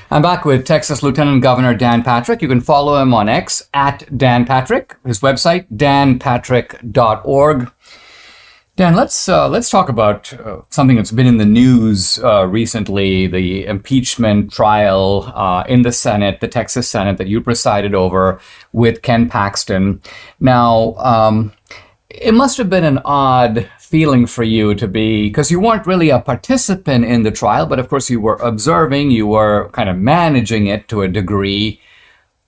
I'm back with Texas Lieutenant Governor Dan Patrick. You can follow him on X at Dan Patrick. His website, danpatrick.org. Dan, let's talk about something that's been in the news recently, the impeachment trial in the Senate, the Texas Senate that you presided over with Ken Paxton. Now, it must have been an odd feeling for you to be, because you weren't really a participant in the trial, but of course you were observing, you were kind of managing it to a degree.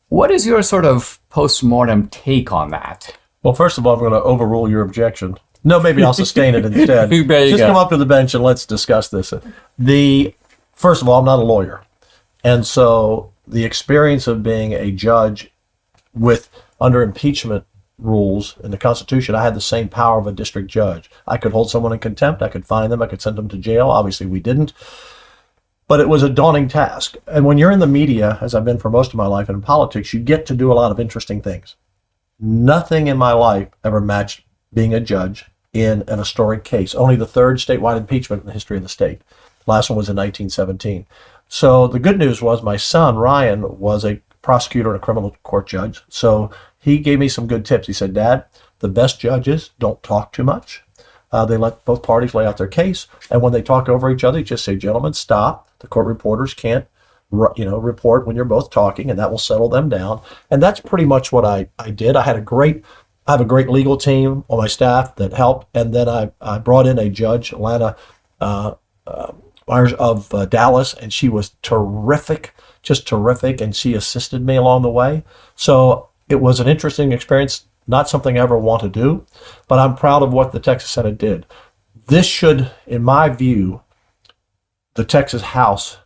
What is your sort of postmortem take on that? Well, first of all, I'm going to overrule your objection. No, maybe I'll sustain it instead. Just come up to the bench and let's discuss this. First of all, I'm not a lawyer. And so the experience of being a judge under impeachment rules in the Constitution, I had the same power of a district judge. I could hold someone in contempt, I could fine them, I could send them to jail. Obviously, we didn't. But it was a daunting task. And when you're in the media, as I've been for most of my life, and in politics, you get to do a lot of interesting things. Nothing in my life ever matched being a judge in an historic case. Only the third statewide impeachment in the history of the state. The last one was in 1917. So the good news was my son, Ryan, was a prosecutor and a criminal court judge. So he gave me some good tips. He said, Dad, the best judges don't talk too much. They let both parties lay out their case. And when they talk over each other, you just say, gentlemen, stop. The court reporters can't report when you're both talking, and that will settle them down. And that's pretty much what I did. I have a great legal team on my staff that helped. And then I brought in a judge, Alana Myers of Dallas, and she was terrific, just terrific. And she assisted me along the way. So it was an interesting experience, not something I ever want to do, but I'm proud of what the Texas Senate did. This should, in my view, the Texas House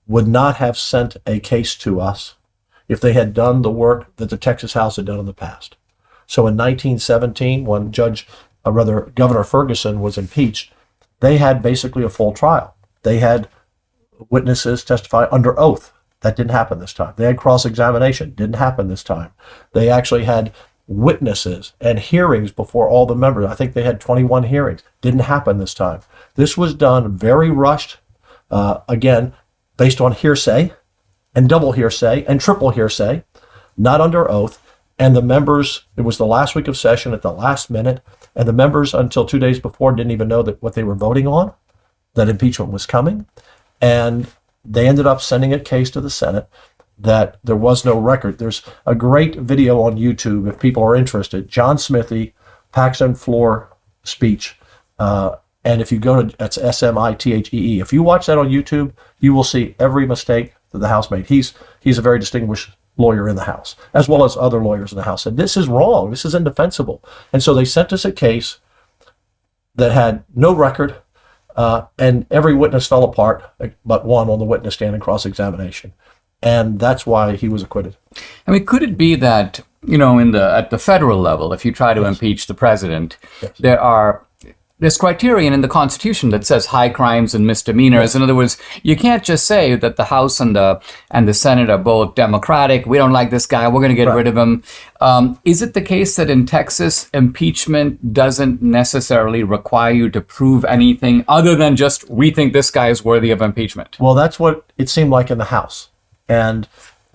would not have sent a case to us if they had done the work that the Texas House had done in the past. So in 1917, when Governor Ferguson was impeached, they had basically a full trial. They had witnesses testify under oath. That didn't happen this time. They had cross-examination. Didn't happen this time. They actually had witnesses and hearings before all the members. I think they had 21 hearings. Didn't happen this time. This was done very rushed, again, based on hearsay and double hearsay and triple hearsay, not under oath. And the members, it was the last week of session at the last minute, and the members until 2 days before didn't even know what they were voting on, that impeachment was coming. And they ended up sending a case to the Senate that there was no record. There's a great video on YouTube if people are interested. John Smithy, Paxton floor speech. And if you go to, that's Smithee. If you watch that on YouTube, you will see every mistake that the House made. He's a very distinguished lawyer in the House, as well as other lawyers in the House. And this is wrong. This is indefensible. And so they sent us a case that had no record, and every witness fell apart, but one on the witness stand and cross-examination. And that's why he was acquitted. I mean, could it be that, at the federal level, if you try to impeach the president, there's criterion in the Constitution that says high crimes and misdemeanors. Yes. In other words, you can't just say that the House and the Senate are both Democratic. We don't like this guy. We're going to get rid of him. Is it the case that in Texas, impeachment doesn't necessarily require you to prove anything other than just, we think this guy is worthy of impeachment? Well, that's what it seemed like in the House. And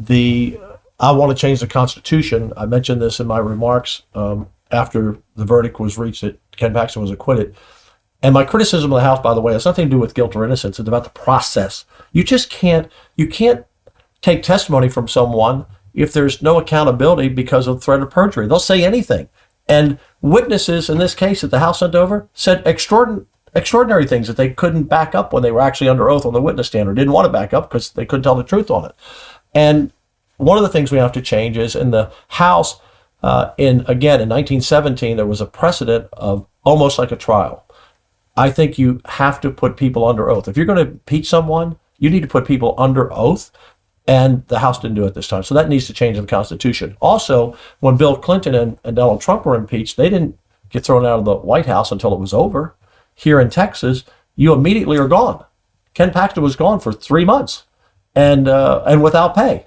I want to change the Constitution. I mentioned this in my remarks after the verdict was reached that Ken Paxton was acquitted. And my criticism of the House, by the way, has nothing to do with guilt or innocence. It's about the process. You can't take testimony from someone if there's no accountability because of threat of perjury. They'll say anything. And witnesses in this case that the House sent over said extraordinary things that they couldn't back up when they were actually under oath on the witness stand, or didn't want to back up because they couldn't tell the truth on it. And one of the things we have to change is in the House, in 1917, there was a precedent of almost like a trial. I think you have to put people under oath. If you're going to impeach someone, you need to put people under oath, and the House didn't do it this time. So that needs to change in the Constitution. Also, when Bill Clinton and Donald Trump were impeached, they didn't get thrown out of the White House until it was over. Here in Texas, you immediately are gone. Ken Paxton was gone for 3 months and without pay.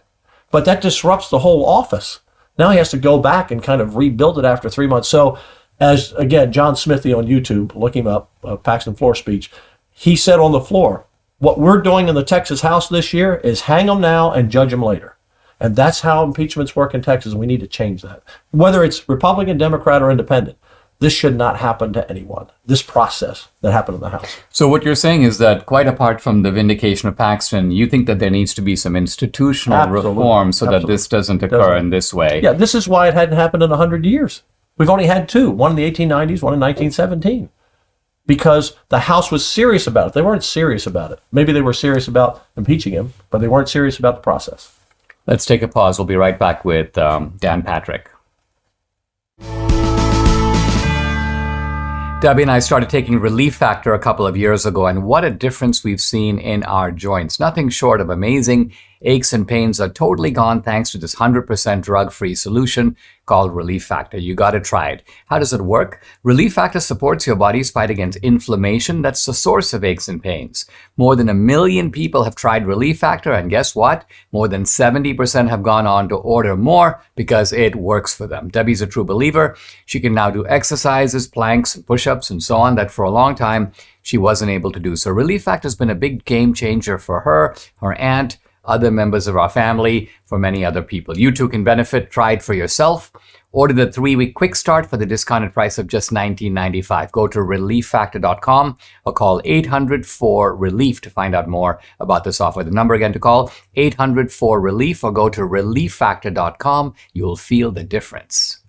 But that disrupts the whole office. Now he has to go back and kind of rebuild it after 3 months. So, as again, John Smithy on YouTube, look him up, Paxton floor speech, he said on the floor, What we're doing in the Texas House this year is hang them now and judge them later. And that's how impeachments work in Texas. We need to change that. Whether it's Republican, Democrat, or Independent, this should not happen to anyone. This process that happened in the House. So what you're saying is that quite apart from the vindication of Paxton, you think that there needs to be some institutional reform so that this doesn't occur in this way. Yeah, this is why it hadn't happened in 100 years. We've only had two, one in the 1890s, one in 1917. Because the House was serious about it. They weren't serious about it. Maybe they were serious about impeaching him, but they weren't serious about the process. Let's take a pause. We'll be right back with Dan Patrick. Debbie and I started taking Relief Factor a couple of years ago, and what a difference we've seen in our joints. Nothing short of amazing. Aches and pains are totally gone thanks to this 100% drug-free solution called Relief Factor. You got to try it. How does it work? Relief Factor supports your body's fight against inflammation. That's the source of aches and pains. More than 1 million people have tried Relief Factor, and guess what? More than 70% have gone on to order more because it works for them. Debbie's a true believer. She can now do exercises, planks, and push-ups, and so on that for a long time she wasn't able to do. So Relief Factor has been a big game changer for her, her aunt, other members of our family, for many other people. You too can benefit. Try it for yourself. Order the 3-week quick start for the discounted price of just $19.95. Go to relieffactor.com or call 800-4-RELIEF to find out more about this offer. The number again to call, 800-4-RELIEF, or go to relieffactor.com. You'll feel the difference.